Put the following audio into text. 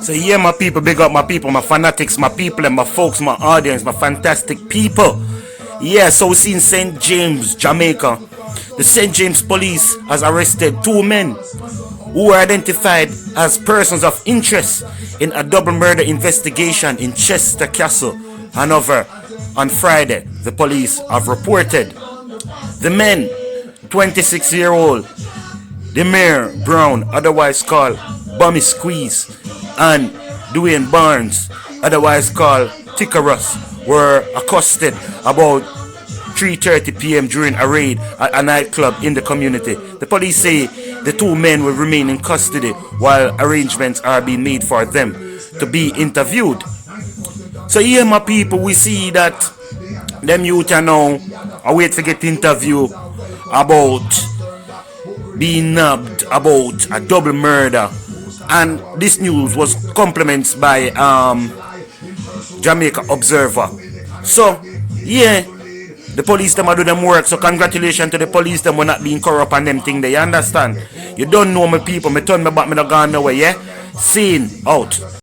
So yeah, my people, big up my people, my fanatics, my people, and my folks, my audience, my fantastic people. Yeah, so we see in St. James, Jamaica, the St. James police has arrested two men who were identified as persons of interest in a double murder investigation in Chester Castle, Hanover, on Friday. The police have reported the men, 26-year-old Demir Brown, otherwise called Bummy Squeeze, and Dwayne Barnes, otherwise called Tickerus, were accosted about 3:30 p.m. during a raid at a nightclub in the community. The police say the two men will remain in custody while arrangements are being made for them to be interviewed. So here, my people, we see that them youth are now wait to get interview about being nabbed about a double murder, and this news was compliments by Jamaica Observer. So yeah, the police them are do them work. So congratulations to the police them for not being corrupt and them thing there. You understand? You don't know my people. Me turn me back, me not gone nowhere. Yeah, seen out.